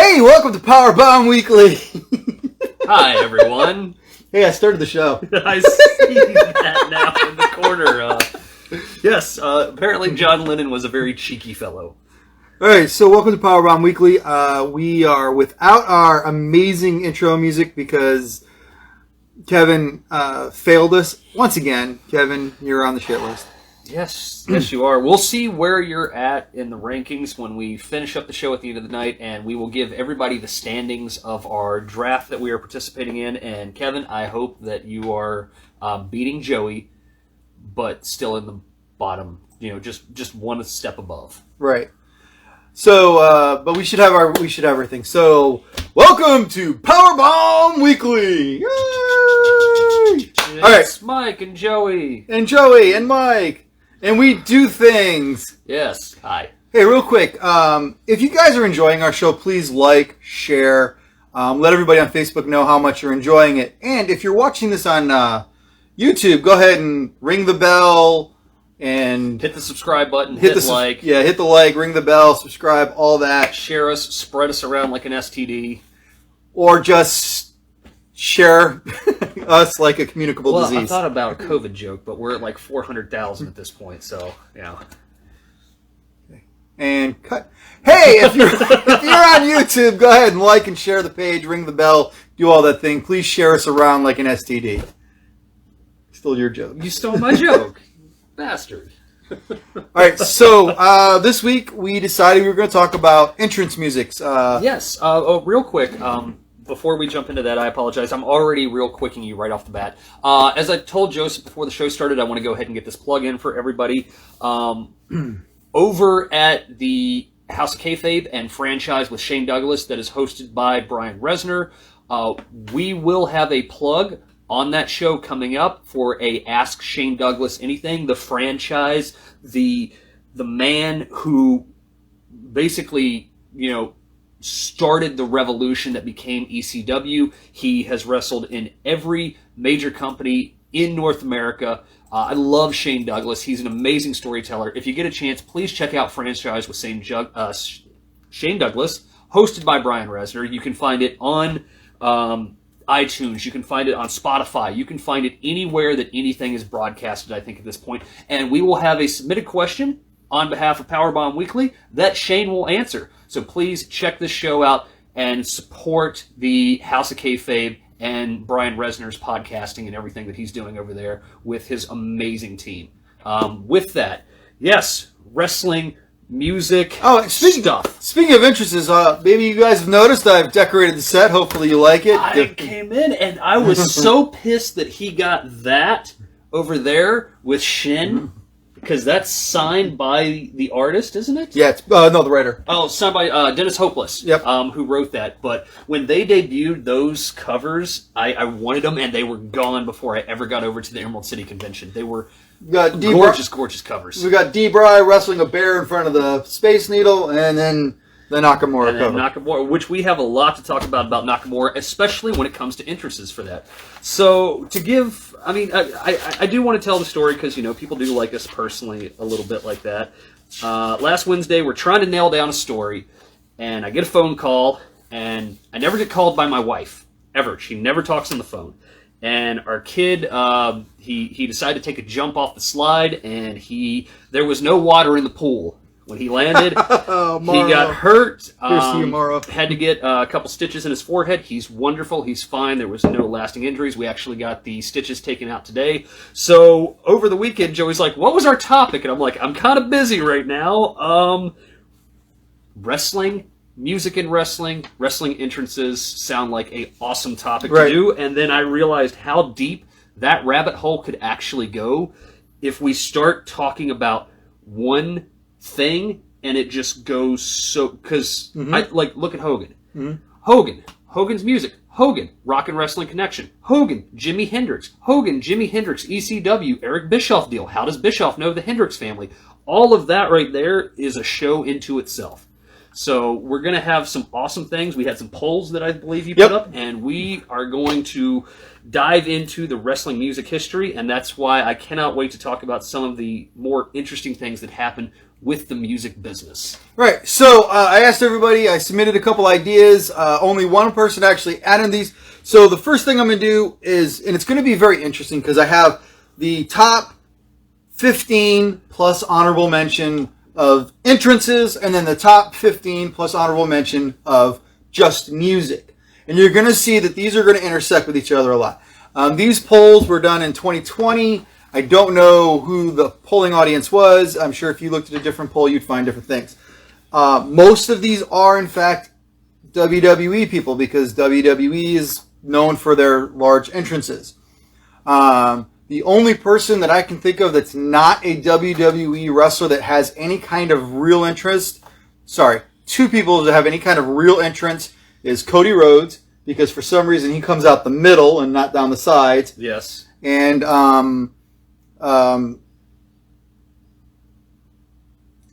Hey, welcome to Powerbomb Weekly. Hi, everyone. Hey, I started the show. I see that now in the corner. Yes, apparently John Lennon was a very cheeky fellow. All right, so welcome to Powerbomb Weekly. We are without our amazing intro music because Kevin failed us once again. Kevin, you're on the shit list. Yes, you are. We'll see where you're at in the rankings when we finish up the show at the end of the night, and we will give everybody the standings of our draft that we are participating in. And Kevin, I hope that you are beating Joey, but still in the bottom. You know, just one step above. Right. So, but we should have everything. So, welcome to Powerbomb Weekly. Yay! It's All right, Mike and Joey and Mike. And we do things. Yes. Hi. Hey, real quick. If you guys are enjoying our show, please like, share, let everybody on Facebook know how much you're enjoying it. And if you're watching this on YouTube, go ahead and ring the bell and Hit the subscribe button. Hit the like. Yeah, hit the like, ring the bell, subscribe, all that. Share us. Spread us around like an STD. Or just share us like a communicable disease. I thought about a COVID joke, but we're at like 400,000 at this point, so, yeah. And cut. Hey, if you're on YouTube, go ahead and like and share the page, ring the bell, do all that thing. Please share us around like an STD. Still your joke. You stole my joke. Bastard. All right, so this week we decided we were going to talk about entrance musics. Yes. Real quick, before we jump into that, I apologize. I'm already real quicking you right off the bat. As I told Joseph before the show started, I want to go ahead and get this plug in for everybody. Over at the House of Kayfabe and franchise with Shane Douglas that is hosted by Brian Resner, we will have a plug on that show coming up for a Ask Shane Douglas Anything, the franchise, the man who basically, started the revolution that became ECW. He has wrestled in every major company in North America. I love Shane Douglas. He's an amazing storyteller. If you get a chance, please check out Franchise with Shane Douglas, hosted by Brian Resner. You can find it on iTunes. You can find it on Spotify. You can find it anywhere that anything is broadcasted, I think, at this point. And we will have a submitted question on behalf of Powerbomb Weekly that Shane will answer. So please check this show out and support the House of Kayfabe and Brian Resner's podcasting and everything that he's doing over there with his amazing team. With that, yes, wrestling, music, stuff. Speaking of interests, maybe you guys have noticed I've decorated the set. Hopefully you like it. I came in and I was so pissed that he got that over there with Shin. Because that's signed by the artist, isn't it? Yeah, it's no, the writer. Oh, signed by Dennis Hopeless, yep. Who wrote that. But when they debuted those covers, I wanted them, and they were gone before I ever got over to the Emerald City Convention. They were gorgeous covers. We got D-Bry wrestling a bear in front of the Space Needle, and then the Nakamura cover. Nakamura, which we have a lot to talk about Nakamura, especially when it comes to entrances for that. So to give, I do want to tell the story because, people do like us personally a little bit like that. Last Wednesday, we're trying to nail down a story, and I get a phone call, and I never get called by my wife, ever. She never talks on the phone. And our kid, he decided to take a jump off the slide, and there was no water in the pool. When he landed, he got hurt, had to get a couple stitches in his forehead. He's wonderful. He's fine. There was no lasting injuries. We actually got the stitches taken out today. So over the weekend, Joey's like, what was our topic? And I'm like, I'm kind of busy right now. Wrestling, music and wrestling entrances sound like an awesome topic to do. And then I realized how deep that rabbit hole could actually go if we start talking about one thing, and it just goes so, because look at Hogan. Hogan's music. Hogan, Rock and Wrestling Connection. Hogan, Jimi Hendrix. Hogan, Jimi Hendrix, ECW, Eric Bischoff deal. How does Bischoff know the Hendrix family? All of that right there is a show into itself. So we're going to have some awesome things. We had some polls that I believe you put up, and we are going to dive into the wrestling music history, and that's why I cannot wait to talk about some of the more interesting things that happen with the music business. Right. So I asked everybody. I submitted a couple ideas. Only one person actually added these. So the first thing I'm going to do is, and it's going to be very interesting because I have the top 15 plus honorable mention of entrances, and then the top 15 plus honorable mention of just music. And you're going to see that these are going to intersect with each other a lot. These polls were done in 2020. I don't know who the polling audience was. I'm sure if you looked at a different poll, you'd find different things. Most of these are, in fact, WWE people because WWE is known for their large entrances. The only person that I can think of that's not a WWE wrestler that has any kind of real interest, two people that have any kind of real entrance is Cody Rhodes, because for some reason he comes out the middle and not down the sides. Yes. And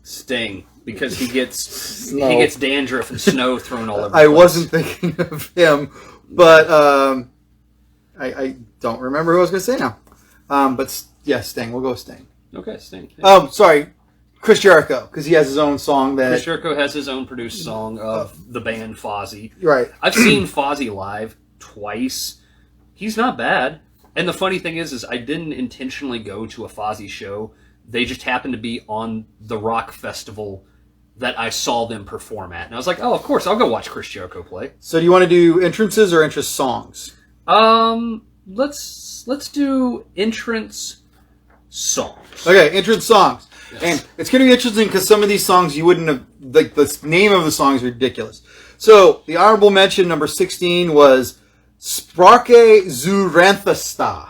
Sting, because he gets dandruff and snow thrown all over the place. I wasn't thinking of him, but I don't remember who I was going to say now. But yeah, Sting. We'll go with Sting. Okay, Sting. Sorry, Chris Jericho, because he has his own song that... Chris Jericho has his own produced song of the band Fozzy. Right. I've seen Fozzy live twice. He's not bad. And the funny thing is I didn't intentionally go to a Fozzy show. They just happened to be on the rock festival that I saw them perform at. And I was like, oh, of course, I'll go watch Chris Jericho play. So do you want to do entrances or entrance songs? Let's do entrance songs. Okay, entrance songs. Yes. And it's going to be interesting because some of these songs you wouldn't have... Like, the name of the song is ridiculous. So, the honorable mention, number 16, was Sprake zu Ranthasta,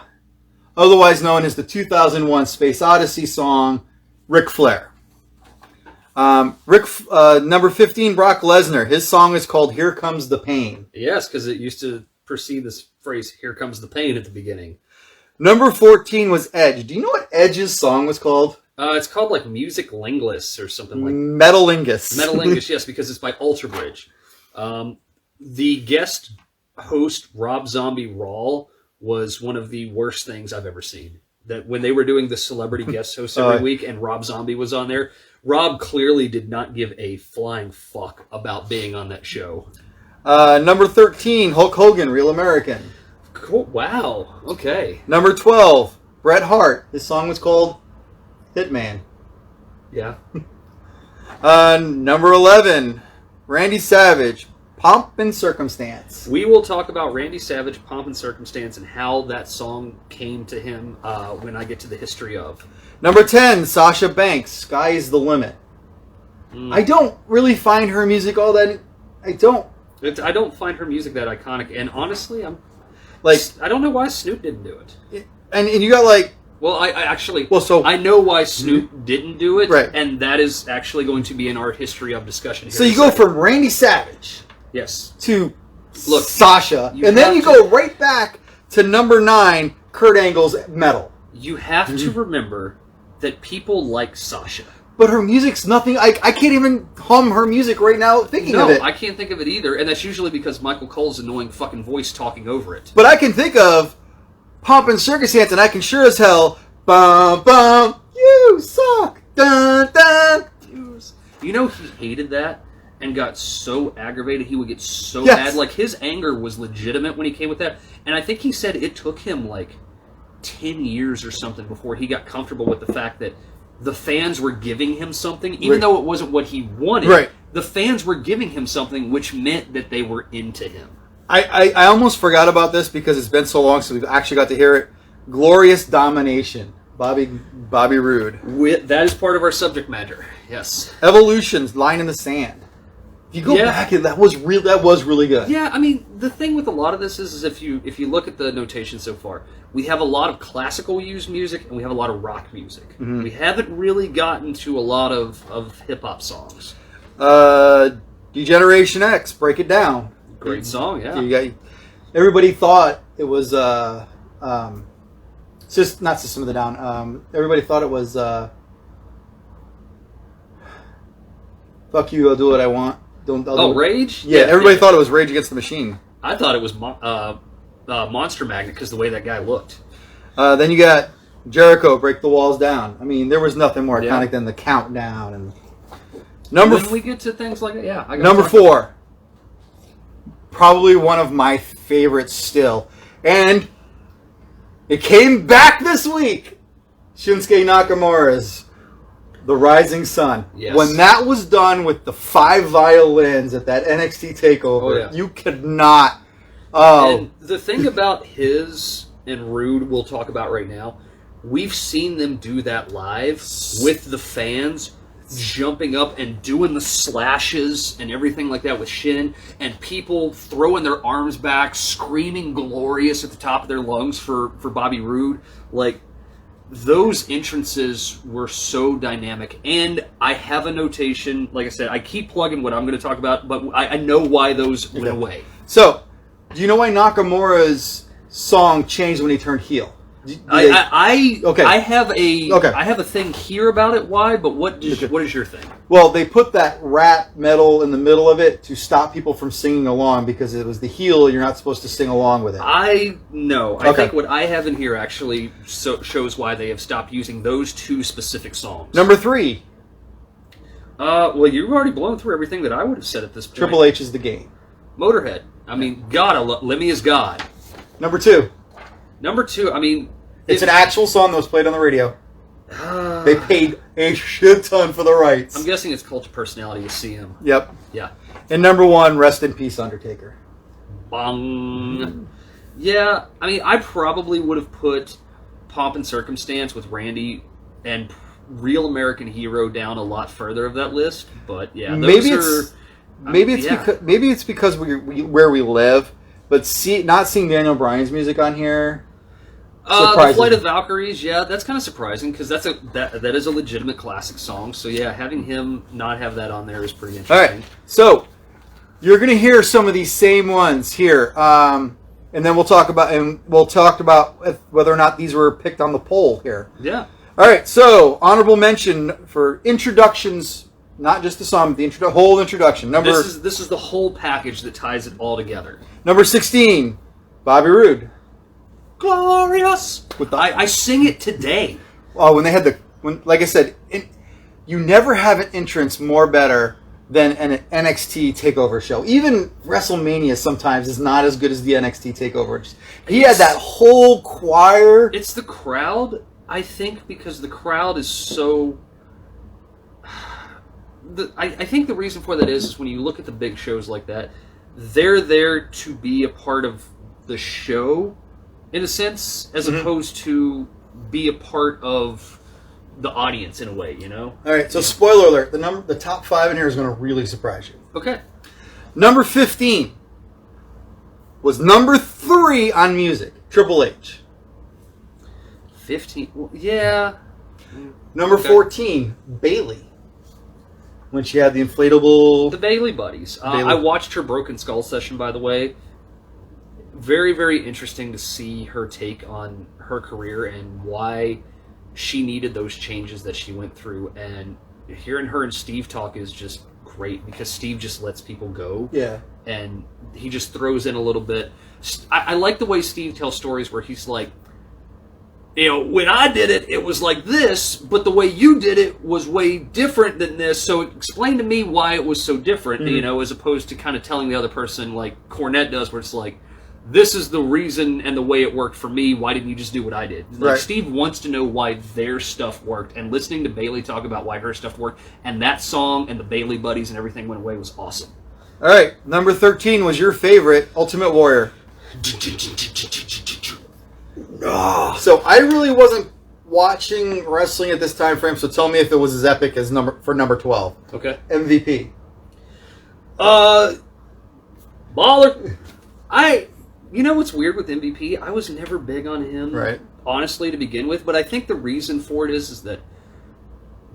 otherwise known as the 2001 Space Odyssey song, Ric Flair. Number 15, Brock Lesnar. His song is called Here Comes the Pain. Yes, because it used to precede this phrase, Here Comes the Pain, at the beginning. Number 14 was Edge. Do you know what Edge's song was called? It's called like Music Linguist or something like Metalingus. Metalingus, yes, because it's by Ultra Bridge. The guest host, Rob Zombie Rawl, was one of the worst things I've ever seen. That when they were doing the celebrity guest host every week and Rob Zombie was on there, Rob clearly did not give a flying fuck about being on that show. Number 13, Hulk Hogan, Real American. Cool. Wow. Okay. Number 12, Bret Hart. His song was called Hitman. Yeah. Number 11, Randy Savage, Pomp and Circumstance. We will talk about Randy Savage, Pomp and Circumstance, and how that song came to him when I get to the history of. Number 10, Sasha Banks, Sky's the Limit. I don't really find her music all that... I don't find her music that iconic, and honestly, I don't know why Snoop didn't do it. And you got like... Well, I actually... Well, so... I know why Snoop didn't do it, right. And that is actually going to be in our history of discussion here. So you go from Randy Savage... Yes. To Sasha, and then you go right back to number 9, Kurt Angle's Metal. You have to remember that people like Sasha. But her music's nothing... I can't even hum her music right now thinking of it. No, I can't think of it either, and that's usually because Michael Cole's annoying fucking voice talking over it. But I can think of Pomp and Circumstance, and I can sure as hell... Bum, bum, you suck! Dun, dun! You know he hated that and got so aggravated, he would get so mad. Like, his anger was legitimate when he came with that. And I think he said it took him, 10 years or something before he got comfortable with the fact that the fans were giving him something, even though it wasn't what he wanted. Right. The fans were giving him something, which meant that they were into him. I almost forgot about this because it's been so long since we've actually got to hear it. Glorious Domination, Bobby Roode. That is part of our subject matter, yes. Evolution's Line in the Sand. If you go back, that was really good. Yeah, I mean, the thing with a lot of this is if you look at the notation so far, we have a lot of classical used music and we have a lot of rock music. Mm-hmm. We haven't really gotten to a lot of hip-hop songs. Degeneration X, Break It Down. Great song, yeah. Everybody thought it was not System of the Down. Everybody thought it was Fuck You, I'll Do What I Want. Rage? Yeah, everybody thought it was Rage Against the Machine. I thought it was Monster Magnet because the way that guy looked. Then you got Jericho, Break the Walls Down. I mean, there was nothing more Yeah. iconic than the countdown. And When we get to things like that, yeah. number 4, probably one of my favorites still, and it came back this week. Shinsuke Nakamura's "The Rising Sun." Yes. When that was done with the 5 violins at that NXT takeover, Oh, yeah. you could not. Oh, And the thing about his and Rude, we'll talk about right now, we've seen them do that live with the fans jumping up and doing the slashes and everything like that with Shin, and people throwing their arms back, screaming glorious at the top of their lungs for Bobby Roode. Like, those entrances were so dynamic. And I have a notation, like I said, I keep plugging what I'm going to talk about, but I know why those went away. so do you know why Nakamura's song changed when he turned heel? I have a thing here about it. Why? But what is your thing? Well, they put that rap metal in the middle of it to stop people from singing along because it was the heel. You're not supposed to sing along with it. I Okay. think what I have in here actually shows why they have stopped using those 2 specific songs. Number 3, Well, you've already blown through everything that I would have said at this point. Triple H is the Game. Motorhead. I mean, God, Lemmy is God. Number 2, Number 2. I mean, it's an actual song that was played on the radio. They paid a shit ton for the rights. I'm guessing it's Cult of Personality. You see him. Yep. Yeah. And number 1, Rest in Peace, Undertaker. Bong. Yeah, I mean, I probably would have put Pomp and Circumstance with Randy and Real American Hero down a lot further of that list, but yeah, Maybe those maybe it's because where we live, but not seeing Daniel Bryan's music on here. The Flight of Valkyries, yeah, that's kind of surprising because that is a legitimate classic song. So yeah, having him not have that on there is pretty interesting. All right, so you're going to hear some of these same ones here, and then we'll talk about whether or not these were picked on the poll here. Yeah. All right, so honorable mention for introductions, not just the song, but the whole introduction. This is the whole package that ties it all together. Number 16, Bobby Roode. Glorious. I sing it today. Oh, when they had like I said, you never have an entrance more better than an NXT takeover show. Even WrestleMania sometimes is not as good as the NXT takeover. He had that whole choir. It's the crowd, I think, because the crowd is so. I think the reason for that is when you look at the big shows like that, they're there to be a part of the show, in a sense, as opposed to be a part of the audience in a way, you know? All right, so spoiler alert, the top 5 in here is going to really surprise you. Okay. Number 15 was number 3 on music, Triple H. 15, well, yeah. Number 14, Bayley. When she had the inflatable... The Bayley Buddies. Bayley. I watched her Broken Skull session, by the way. Very, very interesting to see her take on her career and why she needed those changes that she went through. And hearing her and Steve talk is just great because Steve just lets people go. Yeah. And he just throws in a little bit. I like the way Steve tells stories where he's like, you know, when I did it, it was like this, but the way you did it was way different than this. So explain to me why it was so different, you know, as opposed to kind of telling the other person like Cornette does, where it's like, this is the reason and the way it worked for me. Why didn't you just do what I did? Like, right. Steve wants to know why their stuff worked, and listening to Bayley talk about why her stuff worked, and that song and the Bayley Buddies and everything went away was awesome. All right, number 13 was your favorite, Ultimate Warrior. So I really wasn't watching wrestling at this time frame, so tell me if it was as epic as number 12. Okay. MVP. Baller. You know what's weird with MVP? I was never big on him, Right. honestly, to begin with. But I think the reason for it is that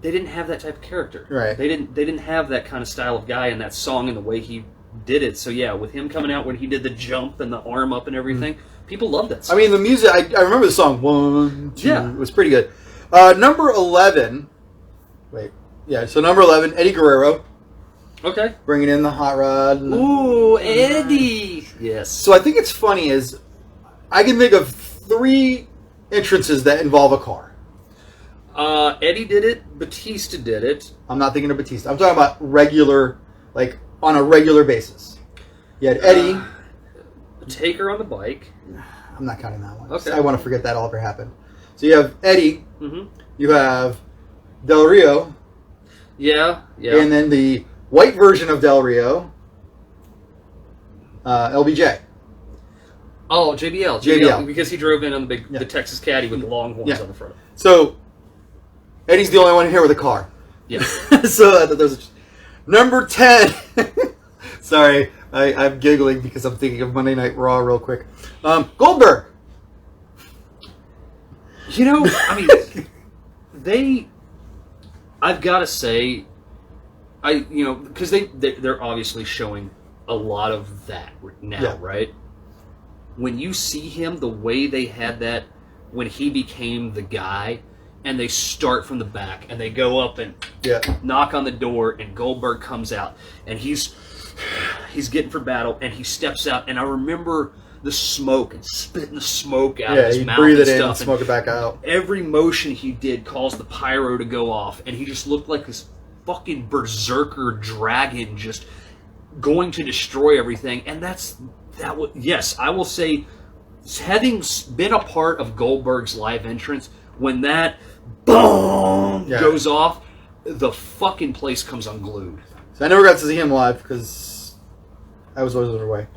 they didn't have that type of character. Right. They didn't have that kind of style of guy and that song and the way he did it. So yeah, with him coming out when he did the jump and the arm up and everything, people loved that song. I mean, the music, I remember the song, 1, 2, Yeah. it was pretty good. Number 11, so number 11, Eddie Guerrero, Okay. bringing in the hot rod. Ooh, Eddie. Yes. So I think it's funny is I can think of 3 entrances that involve a car. Eddie did it. Batista did it. I'm not thinking of Batista. I'm talking about regular, like on a regular basis. You had Eddie. Taker on the bike. I'm not counting that one. Okay. I want to forget that all ever happened. So you have Eddie. Mm-hmm. You have Del Rio. Yeah. And then the white version of Del Rio, LBJ. Oh, JBL. Because he drove in on the Texas Caddy with the long horns on the front. So Eddie's the only one here with a car. Yeah. So there's number 10. Sorry, I'm giggling because I'm thinking of Monday Night Raw real quick. Goldberg. You know, I mean, I've got to say, because they're obviously showing a lot of that now, right? When you see him, the way they had that when he became the guy, and they start from the back, and they go up and knock on the door, and Goldberg comes out, and he's getting for battle, and he steps out, and I remember the smoke and spitting the smoke out of his mouth breathe and it in stuff. and smoke it back out. Every motion he did caused the pyro to go off, and he just looked like this fucking berserker dragon just going to destroy everything. And yes, I will say, having been a part of Goldberg's live entrance, when that boom goes off, the fucking place comes unglued. So I never got to see him live because I was always away.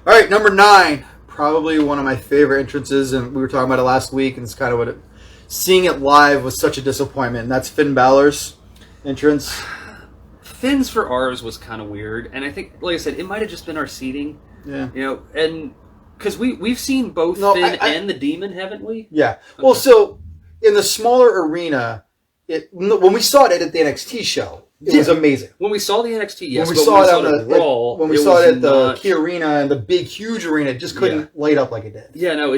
All right, number 9, probably one of my favorite entrances, and we were talking about it last week, and it's kind of seeing it live was such a disappointment, and that's Finn Balor's entrance. Finn's for ours was kind of weird, and I think, like I said, it might have just been our seating. Yeah. And because we've seen both Finn and the Demon, haven't we? Yeah. Okay. Well, so in the smaller arena, when we saw it at the NXT show, it was amazing. When we saw the NXT, yes. When we saw it at Raw, when we saw it at the Key Arena and the big, huge arena, it just couldn't light up like it did. Yeah, no,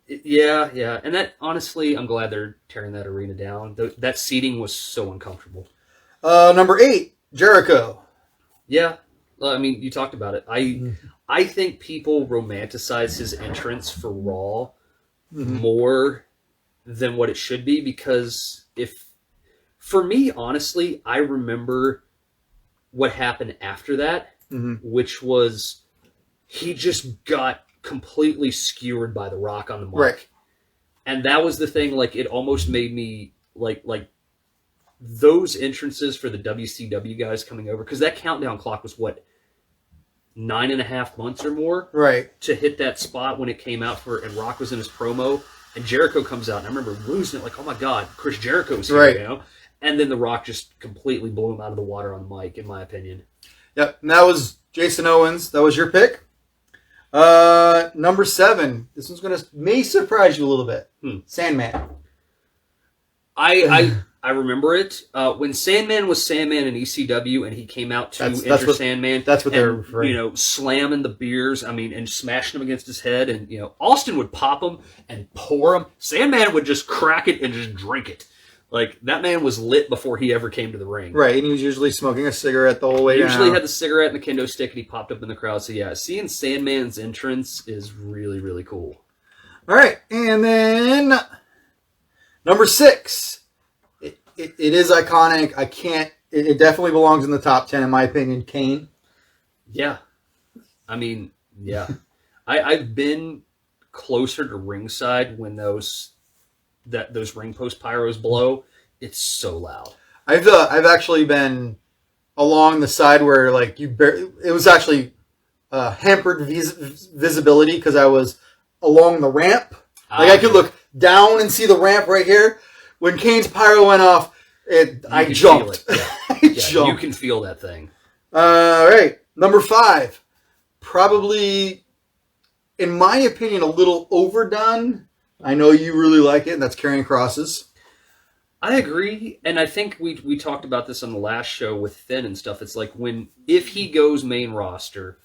yeah. And that, honestly, I'm glad they're tearing that arena down. That seating was so uncomfortable. Number 8, Jericho. Yeah. I mean, you talked about it. I think people romanticize his entrance for Raw more than what it should be, because for me, honestly, I remember what happened after that, which was he just got completely skewered by The Rock on the mic. Right. And that was the thing, like, it almost made me, like those entrances for the WCW guys coming over, because that countdown clock was, 9.5 months or more? Right. To hit that spot when it came out and Rock was in his promo, and Jericho comes out, and I remember losing it, like, oh my God, Chris Jericho's here, right. And then The Rock just completely blew him out of the water on the mic, in my opinion. Yep, and that was Jason Owens. That was your pick. Number 7. This one's may surprise you a little bit. Sandman. I remember it. When Sandman was Sandman in ECW, and he came out to enter Sandman. That's what they're referring. Slamming the beers, and smashing them against his head. And, Austin would pop them and pour them. Sandman would just crack it and just drink it. Like, that man was lit before he ever came to the ring. Right, and he was usually smoking a cigarette the whole way down. He usually had the cigarette and the kendo stick, and he popped up in the crowd. So, yeah, seeing Sandman's entrance is really, really cool. All right, and then number 6. It is iconic. It definitely belongs in the top 10, in my opinion. Kane. Yeah. I mean, yeah. I've been closer to ringside when those ring post pyros blow. It's so loud. I've actually been along the side where, like, it was actually hampered visibility because I was along the ramp. Like, I could look down and see the ramp right here. When Kane's pyro went off, I jumped. I jumped. You can feel that thing. All right, number 5, probably, in my opinion, a little overdone. I know you really like it, and that's Carrying Crosses. I agree, and I think we talked about this on the last show with Finn and stuff. It's like, if he goes main roster,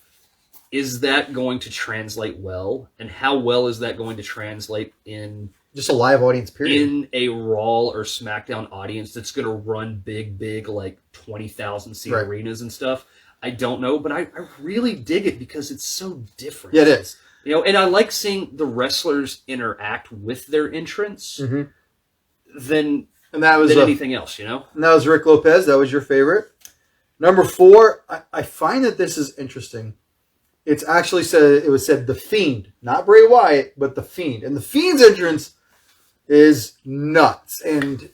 is that going to translate well? And how well is that going to translate in just a live audience period? In a Raw or SmackDown audience that's going to run big, like 20,000 seat arenas and stuff? I don't know, but I really dig it because it's so different. Yeah, it is. You know, and I like seeing the wrestlers interact with their entrance than anything else, you know? And that was Rick Lopez. That was your favorite. Number 4, I find that this is interesting. It was said The Fiend, not Bray Wyatt, but The Fiend. And The Fiend's entrance is nuts. And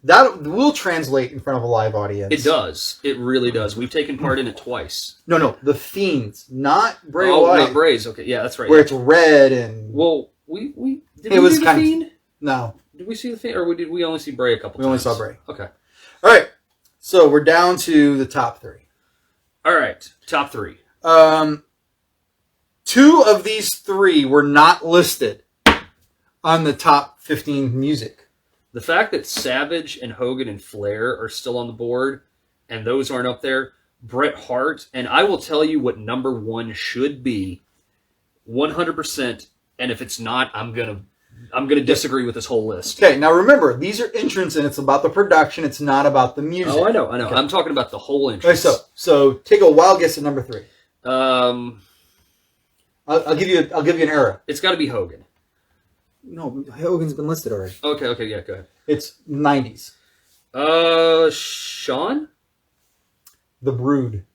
that will translate in front of a live audience. It does. It really does. We've taken part in it twice. No, The Fiend's, not Bray Wyatt. Not Bray's. Okay, yeah, that's right. Where it's red and... Well, we did it we was see The kind Fiend? No. Did we see The Fiend, or did we only see Bray a couple times? We only saw Bray. Okay. All right. So we're down to the top 3. All right. Top 3. 2 of these 3 were not listed on the top 15 music. The fact that Savage and Hogan and Flair are still on the board, and those aren't up there, Bret Hart, and I will tell you what number 1 should be, 100%. And if it's not, I'm gonna disagree with this whole list. Okay, now remember, these are entrants, and it's about the production. It's not about the music. Oh, I know. Okay. I'm talking about the whole entrance. Okay, so take a wild guess at number 3. I'll give you an era. It's got to be Hogan. No, Hogan's been listed already. Okay, yeah, go ahead. It's 90s. Shawn? The Brood.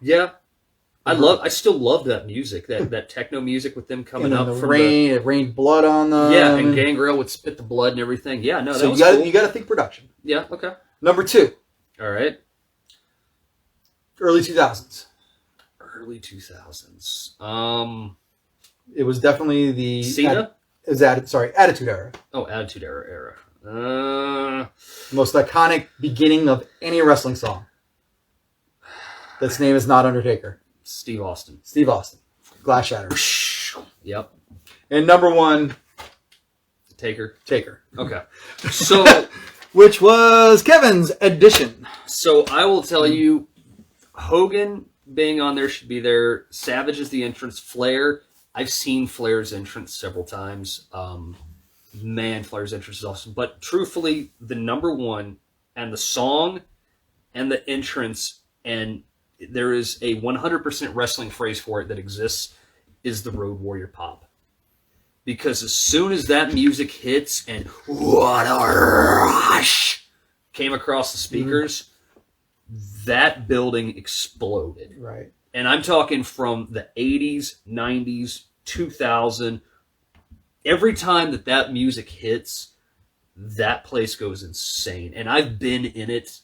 Yeah. I still love that music, that techno music with them coming up from it rained blood on them. Yeah, and Gangrel would spit the blood and everything. Yeah, no, that was cool. cool. You got to think production. Yeah, okay. Number 2. All right. Early 2000s. Early 2000s. It was definitely the Cena? Attitude Era. Oh, Attitude Era. Most iconic beginning of any wrestling song. That's name is not Undertaker. Steve Austin. Glass Shatter. Yep. And number 1, Taker. Okay. So, which was Kevin's addition. So I will tell you, Hogan being on there should be there. Savage is the entrance. Flair. I've seen Flair's entrance several times. Man, Flair's entrance is awesome. But truthfully, the number 1 and the song and the entrance, and there is a 100% wrestling phrase for it that exists, is the Road Warrior pop. Because as soon as that music hits and what a rush came across the speakers, that building exploded. Right. And I'm talking from the 80s, 90s, 2000. Every time that music hits, that place goes insane. And I've been in it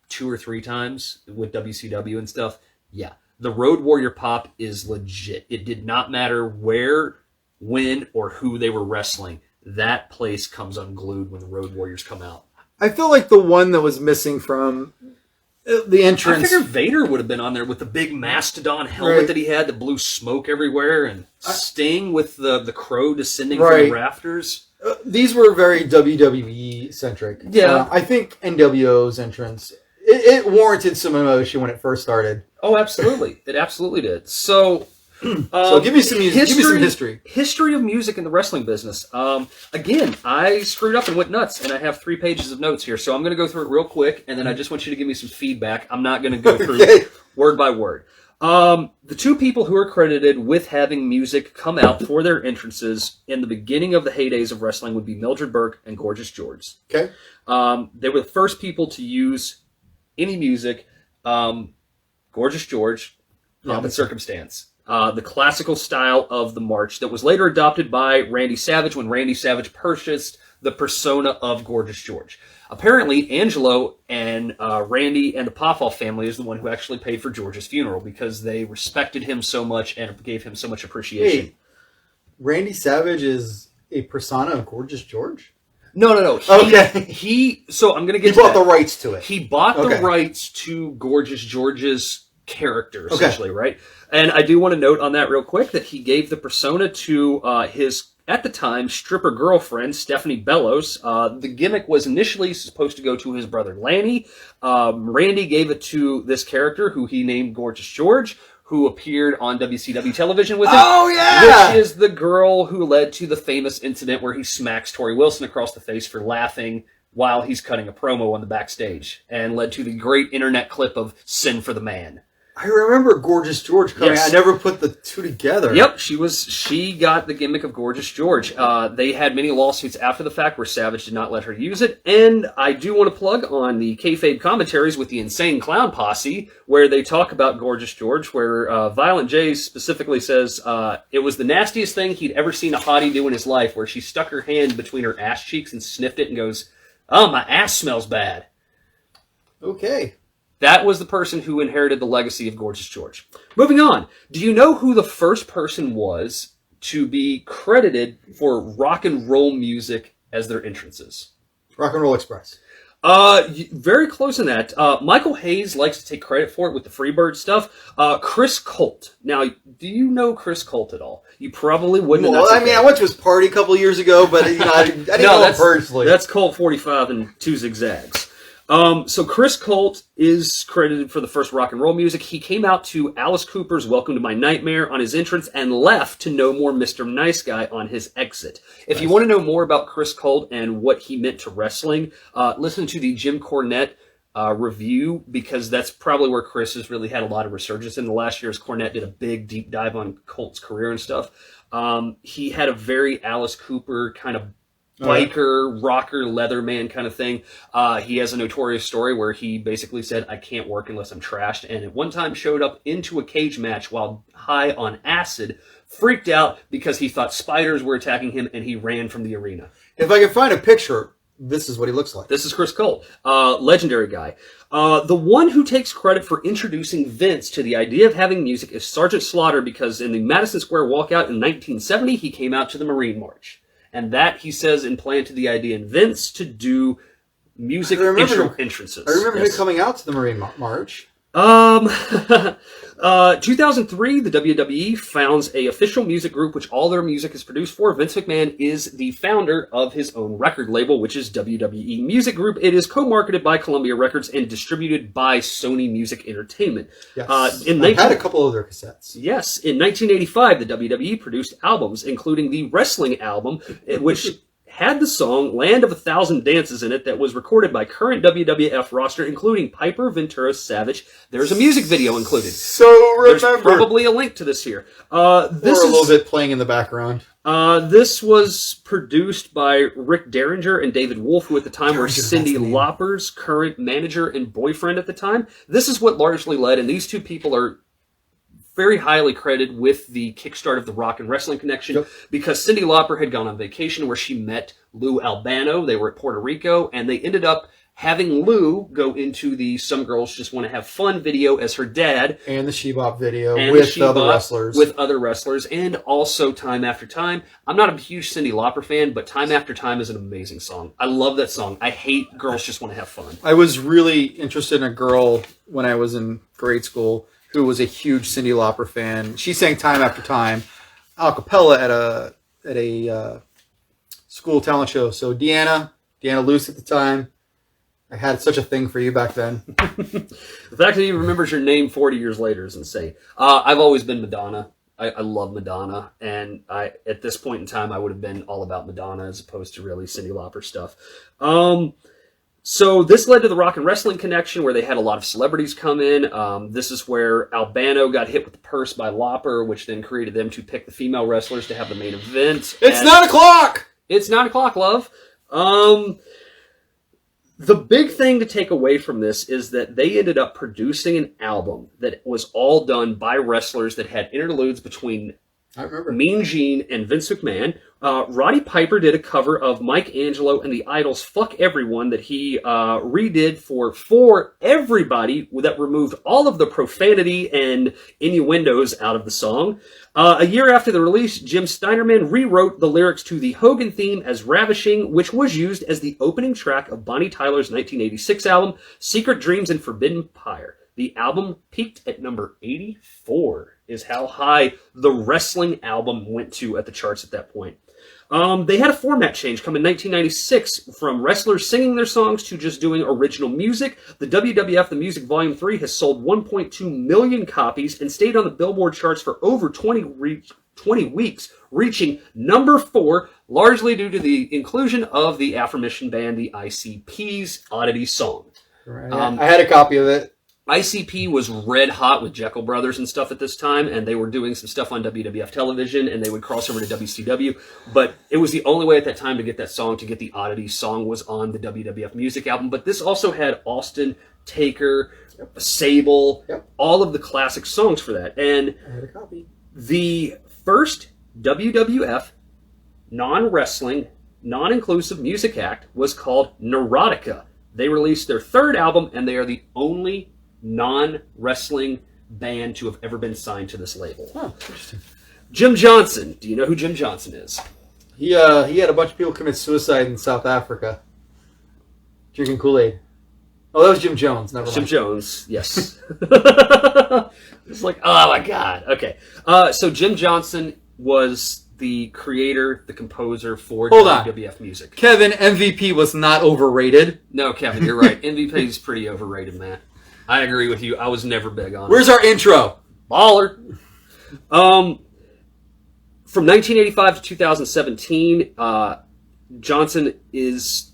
2 or 3 times with WCW and stuff. Yeah, the Road Warrior pop is legit. It did not matter where, when, or who they were wrestling. That place comes unglued when the Road Warriors come out. I feel like the one that was missing from the entrance. I figured Vader would have been on there with the big mastodon helmet that he had that blew smoke everywhere, and Sting with the crow descending from the rafters. These were very WWE centric. Yeah. I think NWO's entrance, it warranted some emotion when it first started. Oh, absolutely. It absolutely did. So give me some music. Give me some history. History of music in the wrestling business. Again, I screwed up and went nuts, and I have 3 pages of notes here. So I'm going to go through it real quick, and then I just want you to give me some feedback. I'm not going to go through word by word. The 2 people who are credited with having music come out for their entrances in the beginning of the heydays of wrestling would be Mildred Burke and Gorgeous George. Okay. They were the first people to use any music. Gorgeous George, Pomp and Circumstance. The classical style of the march that was later adopted by Randy Savage when Randy Savage purchased the persona of Gorgeous George. Apparently, Angelo and Randy and the Poffall family is the one who actually paid for George's funeral because they respected him so much and gave him so much appreciation. Hey, Randy Savage is a persona of Gorgeous George? No. So I'm going to get He bought the rights to it. He bought the rights to Gorgeous George's character, essentially, right? And I do want to note on that real quick that he gave the persona to his, at the time, stripper girlfriend, Stephanie Bellows. The gimmick was initially supposed to go to his brother Lanny. Randy gave it to this character, who he named Gorgeous George, who appeared on WCW television with him. Oh, yeah! Which is the girl who led to the famous incident where he smacks Tori Wilson across the face for laughing while he's cutting a promo on the backstage, and led to the great internet clip of Sin for the Man. I remember Gorgeous George coming. Yes. I never put the two together. Yep, she got the gimmick of Gorgeous George. They had many lawsuits after the fact where Savage did not let her use it. And I do want to plug on the kayfabe commentaries with the Insane Clown Posse, where they talk about Gorgeous George, where Violent J specifically says it was the nastiest thing he'd ever seen a hottie do in his life, where she stuck her hand between her ass cheeks and sniffed it and goes, "Oh, my ass smells bad." Okay. That was the person who inherited the legacy of Gorgeous George. Moving on. Do you know who the first person was to be credited for rock and roll music as their entrances? Rock and Roll Express. Very close in that. Michael Hayes likes to take credit for it with the Freebird stuff. Chris Colt. Now, do you know Chris Colt at all? You probably wouldn't. Well, I mean, I went to his party a couple years ago, but I didn't know him personally. That's Colt 45 and 2 Zigzags. So Chris Colt is credited for the first rock and roll music. He came out to Alice Cooper's Welcome to My Nightmare on his entrance and left to No More Mr. Nice Guy on his exit. If you want to know more about Chris Colt and what he meant to wrestling, listen to the Jim Cornette review, because that's probably where Chris has really had a lot of resurgence in the last years. Cornette did a big deep dive on Colt's career and stuff. He had a very Alice Cooper kind of biker, rocker, Leatherman kind of thing. He has a notorious story where he basically said, "I can't work unless I'm trashed," and at one time showed up into a cage match while high on acid, freaked out because he thought spiders were attacking him, and he ran from the arena. If I can find a picture, this is what he looks like. This is Chris Colt, legendary guy. The one who takes credit for introducing Vince to the idea of having music is Sergeant Slaughter, because in the Madison Square walkout in 1970, he came out to the Marine March. And that, he says, implanted the idea in Vince to do music entrances. I remember him coming out to the Marine March. 2003, the WWE founds a official music group, which all their music is produced for. Vince McMahon is the founder of his own record label, which is WWE Music Group. It is co-marketed by Columbia Records and distributed by Sony Music Entertainment. Yes. I've had a couple of their cassettes. Yes. In 1985, the WWE produced albums, including the wrestling album, which had the song Land of a Thousand Dances in it, that was recorded by current WWF roster, including Piper, Ventura, Savage. There's a music video included. So remember. There's probably a link to this here. This or a little bit playing in the background. This was produced by Rick Derringer and David Wolf, who at the time were Cyndi Lauper's current manager and boyfriend at the time. This is what largely led, and these two people are very highly credited with the kickstart of the rock and wrestling connection, because Cyndi Lauper had gone on vacation where she met Lou Albano. They were at Puerto Rico, and they ended up having Lou go into the Some Girls Just Want to Have Fun video as her dad. And the She-Bop video with other wrestlers. With other wrestlers, and also Time After Time. I'm not a huge Cyndi Lauper fan, but Time After Time is an amazing song. I love that song. I hate Girls Just Want to Have Fun. I was really interested in a girl when I was in grade school who was a huge Cyndi Lauper fan. She sang Time After Time a cappella at a school talent show. So Deanna Luce at the time, I had such a thing for you back then. The fact that he remembers your name 40 years later is insane. I've always been Madonna. I love Madonna, and at this point in time, I would have been all about Madonna as opposed to really Cyndi Lauper stuff. So this led to the rock and wrestling connection, where they had a lot of celebrities come in. This is where Albano got hit with the purse by Lauper, which then created them to pick the female wrestlers to have the main event. It's 9 o'clock! It's 9 o'clock, love. The big thing to take away from this is that they ended up producing an album that was all done by wrestlers that had interludes between Mean Gene and Vince McMahon. Roddy Piper did a cover of Mike Angelo and the Idol's Fuck Everyone that he redid for everybody, that removed all of the profanity and innuendos out of the song. A year after the release, Jim Steinerman rewrote the lyrics to the Hogan theme as Ravishing, which was used as the opening track of Bonnie Tyler's 1986 album, Secret Dreams and Forbidden Pyre. The album peaked at number 84, is how high the wrestling album went to at the charts at that point. They had a format change come in 1996 from wrestlers singing their songs to just doing original music. The WWF The Music Volume 3 has sold 1.2 million copies and stayed on the Billboard charts for over 20 weeks, reaching number 4, largely due to the inclusion of the aforementioned band, the ICP's Oddity Song. Right. I had a copy of it. ICP was red hot with Jekyll Brothers and stuff at this time, and they were doing some stuff on WWF television, and they would cross over to WCW. But it was the only way at that time to get that song, to get the Oddity song, was on the WWF music album. But this also had Austin, Taker, Sable, all of the classic songs for that. And I had a copy. The first WWF non-wrestling, non-inclusive music act was called Neurotica. They released their third album, and they are the only non-wrestling band to have ever been signed to this label. Oh, interesting. Jim Johnson. Do you know who Jim Johnson is? He had a bunch of people commit suicide in South Africa. Drinking Kool-Aid. Oh, that was Jim Jones. Never mind. Jim Jones, yes. It's like, oh my God. Okay. So Jim Johnson was the creator, the composer for WWF music. Kevin, MVP was not overrated. No, Kevin, you're right. MVP is pretty overrated, man. I agree with you. I was never big on it. Where's our intro? Baller. From 1985 to 2017, Johnson is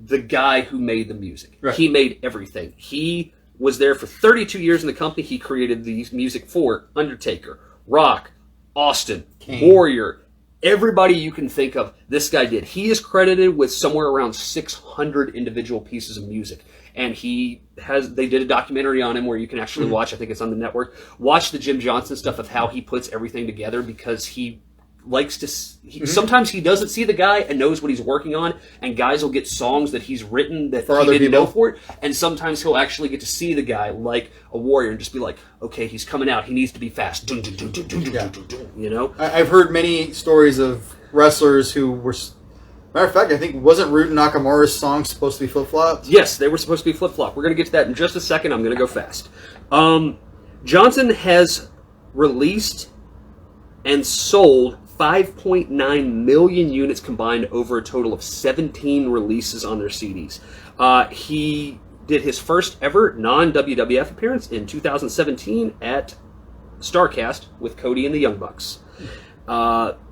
the guy who made the music. Right. He made everything. He was there for 32 years in the company. He created the music for Undertaker, Rock, Austin, King. Warrior, everybody you can think of, this guy did. He is credited with somewhere around 600 individual pieces of music. And they did a documentary on him where you can actually watch, I think it's on the network, watch the Jim Johnson stuff of how he puts everything together, because he likes to, sometimes he doesn't see the guy and knows what he's working on, and guys will get songs that he's written that for he other didn't people. know for it, and sometimes he'll actually get to see the guy like a Warrior and just be like, okay, he's coming out, he needs to be fast, dun, dun, dun, dun, dun, dun, dun, dun, you know? I've heard many stories of wrestlers who were... Matter of fact, I think, wasn't Rude Nakamura's song supposed to be flip-flopped? Yes, they were supposed to be flip-flop. We're going to get to that in just a second. I'm going to go fast. Johnson has released and sold 5.9 million units combined over a total of 17 releases on their CDs. He did his first ever non-WWF appearance in 2017 at StarCast with Cody and the Young Bucks.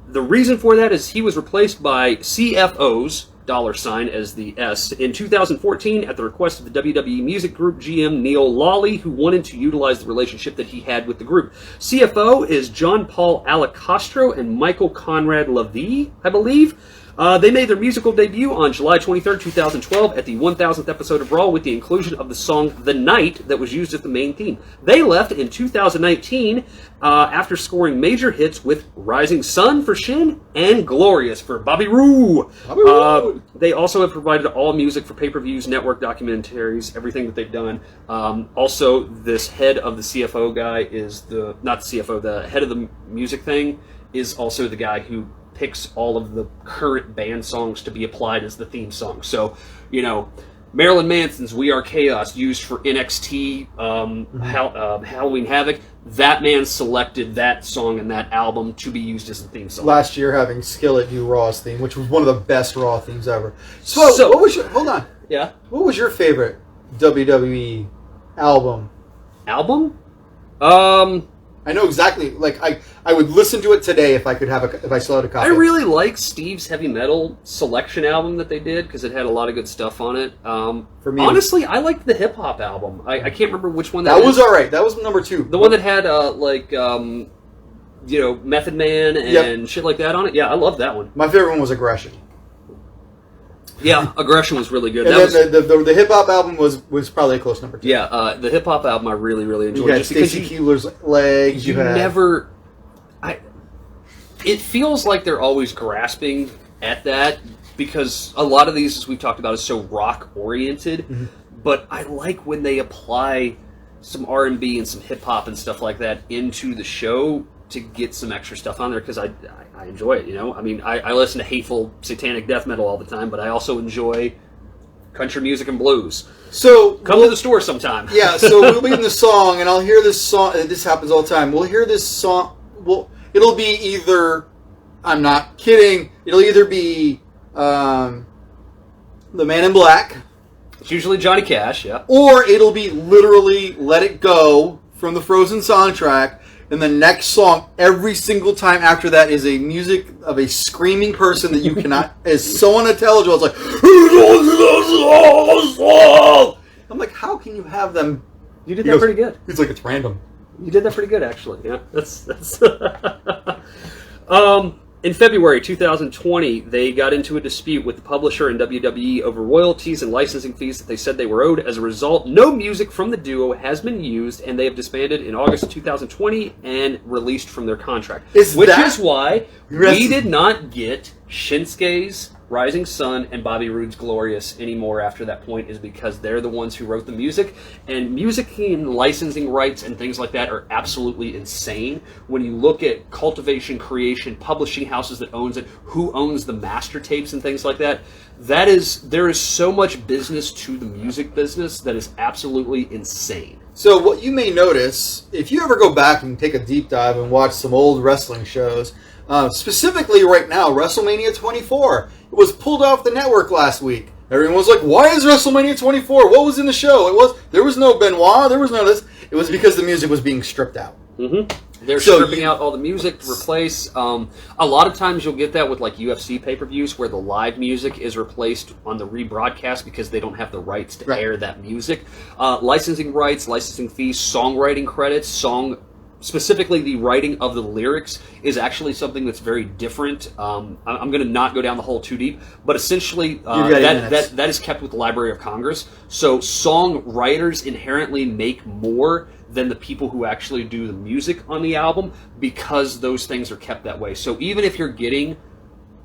The reason for that is he was replaced by CFO's $ as the S in 2014 at the request of the WWE Music Group GM Neil Lawley, who wanted to utilize the relationship that he had with the group. CFO is John Paul Alacastro and Michael Conrad Levy, I believe. They made their musical debut on July 23rd, 2012 at the 1000th episode of Raw with the inclusion of the song The Night that was used as the main theme. They left in 2019 after scoring major hits with Rising Sun for Shin and Glorious for Bobby Roode. They also have provided all music for pay-per-views, network documentaries, everything that they've done. Also, this head of the CFO guy is the head of the music thing is also the guy who picks all of the current band songs to be applied as the theme song. So, you know, Marilyn Manson's We Are Chaos, used for NXT, Halloween Havoc, that man selected that song and that album to be used as the theme song. Last year, having Skillet do Raw's theme, which was one of the best Raw themes ever. So what was your... Hold on. Yeah? What was your favorite WWE album? Album? I know exactly. Like I would listen to it today if I could have if I still had a copy. I really like Steve's heavy metal selection album that they did because it had a lot of good stuff on it. For me, honestly, I liked the hip hop album. I can't remember which one that was. All right. That was number 2. The one that had Method Man and shit like that on it. Yeah, I love that one. My favorite one was Aggression. Yeah, Aggression was really good. And then the hip hop album was probably a close number 2. Yeah, the hip hop album I really, really enjoyed. You had Stacey Keebler's Legs. It feels like they're always grasping at that because a lot of these, as we've talked about, is so rock oriented. Mm-hmm. But I like when they apply some R&B and some hip hop and stuff like that into the show to get some extra stuff on there because I enjoy it, you know? I mean, I listen to hateful satanic death metal all the time, but I also enjoy country music and blues. So come to the store sometime. Yeah, so we'll be in the song, and I'll hear this song, and this happens all the time. We'll hear this song, it'll be either, I'm not kidding, it'll either be The Man in Black. It's usually Johnny Cash, yeah. Or it'll be literally Let It Go from the Frozen soundtrack. And the next song, every single time after that, is a music of a screaming person that you cannot, is so unintelligible. It's like, I'm like, how can you have them You did that pretty good. He's like, it's random. You did that pretty good, actually. Yeah, that's. In February 2020, they got into a dispute with the publisher and WWE over royalties and licensing fees that they said they were owed. As a result, no music from the duo has been used, and they have disbanded in August of 2020 and released from their contract. Which is why we did not get Shinsuke's Rising Sun and Bobby Roode's Glorious anymore after that point, is because they're the ones who wrote the music, and music and licensing rights and things like that are absolutely insane. When you look at cultivation, creation, publishing houses that owns it, who owns the master tapes and things like that, there is so much business to the music business that is absolutely insane. So what you may notice, if you ever go back and take a deep dive and watch some old wrestling shows, specifically right now, WrestleMania 24, it was pulled off the network last week. Everyone was like, why is WrestleMania 24? What was in the show? There was no Benoit, there was no this. It was because the music was being stripped out. Mm-hmm. They're stripping out all the music to replace. A lot of times you'll get that with like UFC pay-per-views where the live music is replaced on the rebroadcast because they don't have the rights to air that music. Licensing rights, licensing fees, songwriting credits, specifically the writing of the lyrics is actually something that's very different. I'm going to not go down the hole too deep, but essentially that is kept with the Library of Congress. So songwriters inherently make more than the people who actually do the music on the album because those things are kept that way. So even if you're getting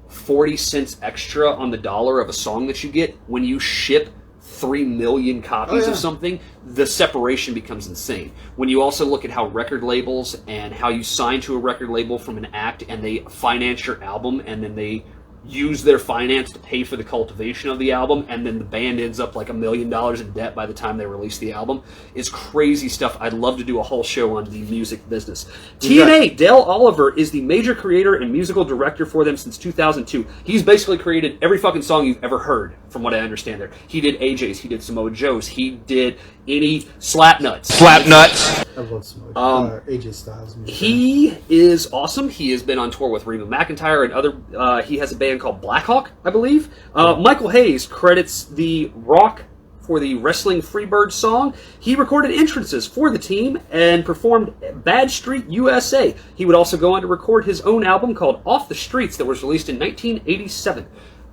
40 cents extra on the dollar of a song that you get, when you ship 3 million copies of something, the separation becomes insane. When you also look at how record labels and how you sign to a record label from an act and they finance your album and then they use their finance to pay for the cultivation of the album, and then the band ends up like $1 million in debt by the time they release the album, is crazy stuff. I'd love to do a whole show on the music business. TNA, Dale Oliver is the major creator and musical director for them since 2002. He's basically created every fucking song you've ever heard, from what I understand there. He did AJ's, he did Samoa Joe's, he did any Slapnuts. I love Samoa AJ Styles music. He is awesome. He has been on tour with Reba McEntire and other. He has a band called Blackhawk, I believe. Michael Hayes credits the rock for the Wrestling Freebird song. He recorded entrances for the team and performed Bad Street USA. He would also go on to record his own album called Off the Streets that was released in 1987.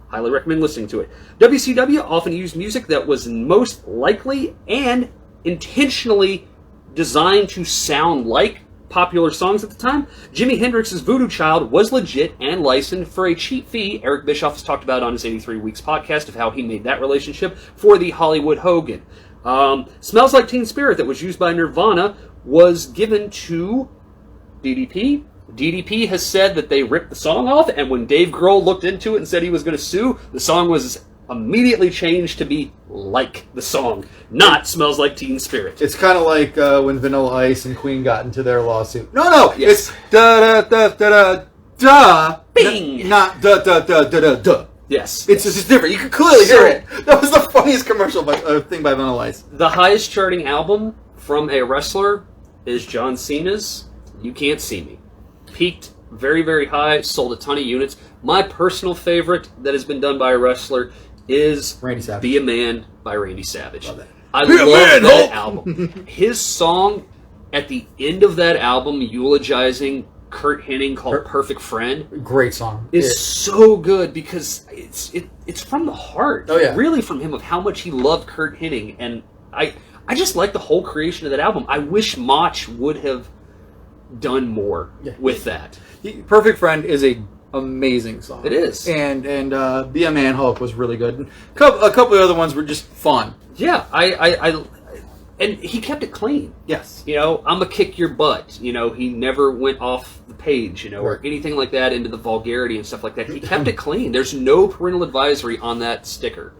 Highly recommend listening to it. WCW often used music that was most likely and intentionally designed to sound like popular songs at the time. Jimi Hendrix's Voodoo Child was legit and licensed for a cheap fee. Eric Bischoff has talked about on his 83 Weeks podcast of how he made that relationship for the Hollywood Hogan. Smells Like Teen Spirit that was used by Nirvana was given to DDP. DDP has said that they ripped the song off, and when Dave Grohl looked into it and said he was going to sue, the song was immediately changed to be like the song, not Smells Like Teen Spirit. It's kind of like when Vanilla Ice and Queen got into their lawsuit. No, yes. It's da-da-da-da-da-da. Bing! Not da-da-da-da-da-da. Yes. It's just different. You can clearly hear it. That was the funniest commercial thing by Vanilla Ice. The highest charting album from a wrestler is John Cena's You Can't See Me. Peaked very, very high, sold a ton of units. My personal favorite that has been done by a wrestler is Randy Savage. Be a Man by Randy Savage. Love that. I love that album. His song at the end of that album, eulogizing Kurt Hennig, called Perfect Friend. Great song. Is so good because it's from the heart. Oh, yeah. Really from him, of how much he loved Kurt Hennig. And I just like the whole creation of that album. I wish Mach would have done more with that. Perfect Friend is a amazing song. It is. And Be a Man Hulk was really good. And a couple of other ones were just fun. Yeah, and he kept it clean. Yes. You know, I'm gonna kick your butt. You know, he never went off the page, you know, or anything like that into the vulgarity and stuff like that. He kept it clean. There's no parental advisory on that sticker.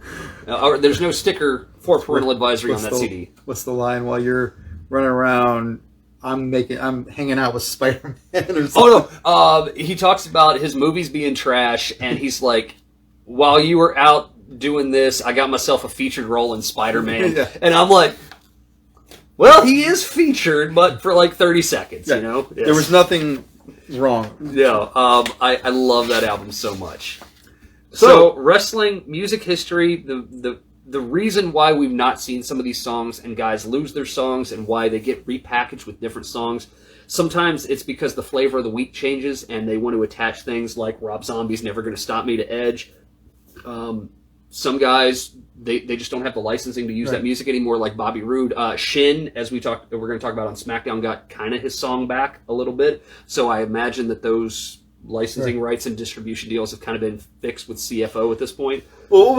Or there's no sticker for parental advisory on that CD. What's the line while you're running around? I'm hanging out with Spider-Man or something. Oh no! He talks about his movies being trash, and he's like, "While you were out doing this, I got myself a featured role in Spider-Man," and I'm like, "Well, he is featured, but for like 30 seconds, you know." Yes. There was nothing wrong. Yeah, I love that album so much. So wrestling music history, the the reason why we've not seen some of these songs and guys lose their songs and why they get repackaged with different songs, sometimes it's because the flavor of the week changes and they want to attach things like Rob Zombie's Never Gonna Stop Me to Edge. Some guys, they just don't have the licensing to use that music anymore, like Bobby Roode. Shin, as we're going to talk about on SmackDown, got kind of his song back a little bit. So I imagine that those licensing rights and distribution deals have kind of been fixed with CFO at this point. Well, what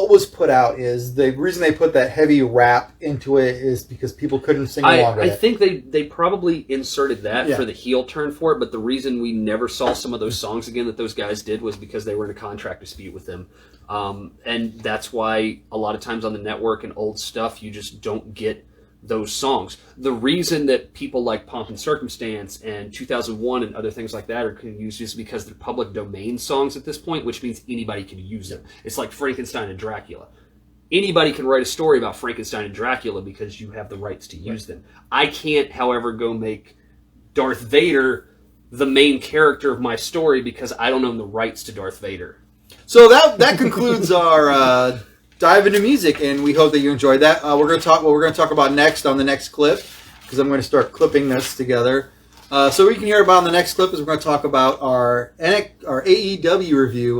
was put out is the reason they put that heavy rap into it is because people couldn't sing along with it. I think they probably inserted that for the heel turn for it, but the reason we never saw some of those songs again that those guys did was because they were in a contract dispute with them. And that's why a lot of times on the network and old stuff, you just don't get those songs. The reason that people like Pomp and Circumstance and 2001 and other things like that are used is because they're public domain songs at this point, which means anybody can use them. It's like Frankenstein and Dracula. Anybody can write a story about Frankenstein and Dracula because you have the rights to use them. I can't, however, go make Darth Vader the main character of my story because I don't own the rights to Darth Vader. So that concludes our dive into music, and we hope that you enjoyed that. We're going to talk. What we're going to talk about next on the next clip, because I'm going to start clipping this together. So what you can hear about on the next clip is we're going to talk about our AEW review